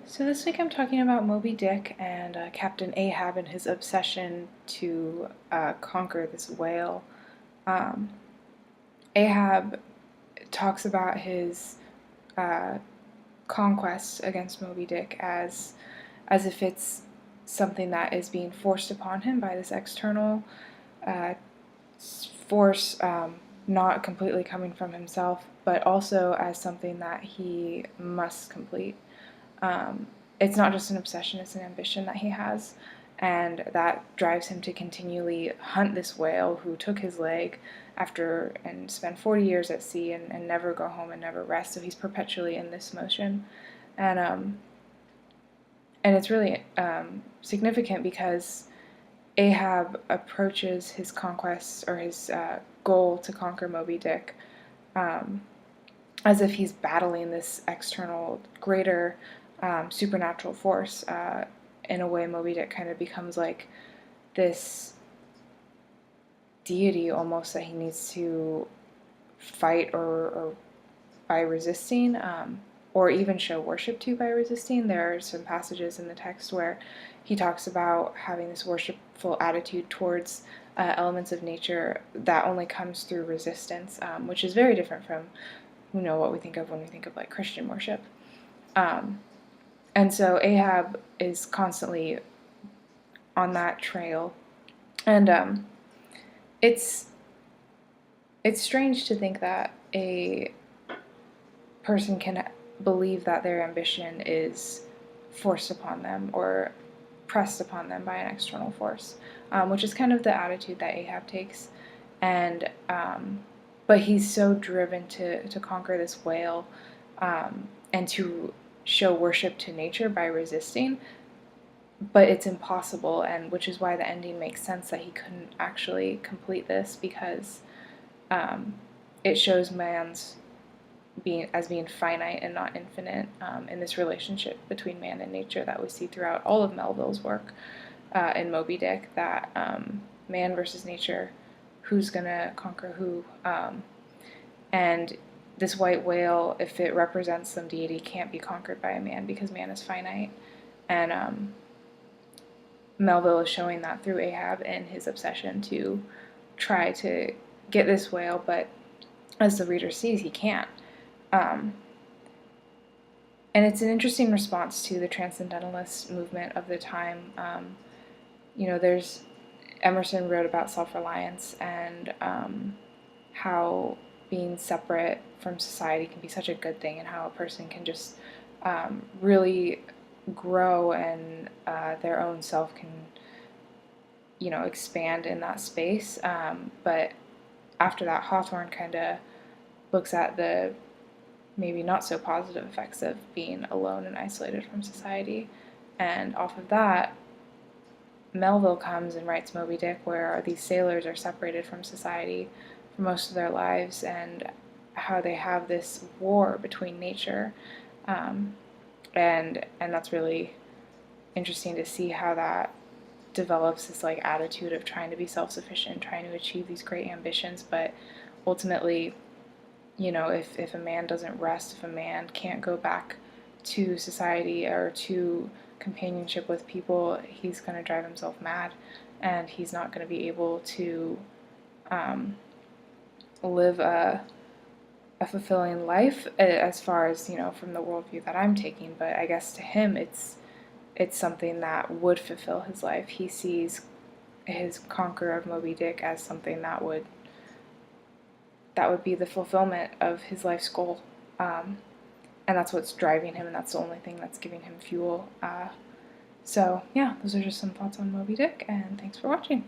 So this week I'm talking about Moby Dick and Captain Ahab and his obsession to conquer this whale. Um, Ahab talks about his uh, conquest against Moby Dick as if it's something that is being forced upon him by this external uh, force, not completely coming from himself, but also as something that he must complete. Um, it's not just an obsession, it's an ambition that he has, and that drives him to continually hunt this whale who took his leg after and spend 40 years at sea and never go home and never rest. So he's perpetually in this motion. And and it's really significant because Ahab approaches his conquest or his goal to conquer Moby Dick um, as if he's battling this external, greater supernatural force. In a way, Moby Dick kind of becomes like this deity almost that he needs to fight or by resisting, or even show worship to by resisting. There are some passages in the text where he talks about having this worshipful attitude towards elements of nature that only comes through resistance, which is very different from what we think of when we think of like Christian worship. And so Ahab is constantly on that trail, and it's strange to think that a person can believe that their ambition is forced upon them or pressed upon them by an external force, which is kind of the attitude that Ahab takes. And but he's so driven to conquer this whale and to show worship to nature by resisting, but it's impossible, and which is why the ending makes sense that he couldn't actually complete this, because it shows man's being finite and not infinite, in this relationship between man and nature that we see throughout all of Melville's work in Moby Dick, that man versus nature, who's gonna conquer who, and this white whale, if it represents some deity, can't be conquered by a man because man is finite. And Melville is showing that through Ahab and his obsession to try to get this whale, but as the reader sees, he can't. And it's an interesting response to the transcendentalist movement of the time. There's Emerson wrote about self-reliance and how being separate from society can be such a good thing, and how a person can just really grow, and their own self can, expand in that space. But after that, Hawthorne kind of looks at the maybe not so positive effects of being alone and isolated from society. And off of that, Melville comes and writes Moby Dick, where these sailors are separated from society for most of their lives, and how they have this war between nature. And that's really interesting to see how that develops this like attitude of trying to be self-sufficient, trying to achieve these great ambitions, but ultimately, if a man doesn't rest, if a man can't go back to society or to companionship with people, he's going to drive himself mad, and he's not going to be able to live a fulfilling life, as far as, from the worldview that I'm taking. But I guess to him, it's something that would fulfill his life. He sees his conqueror of Moby Dick as something that would be the fulfillment of his life's goal. And that's what's driving him, and that's the only thing that's giving him fuel. So yeah, those are just some thoughts on Moby Dick, and thanks for watching.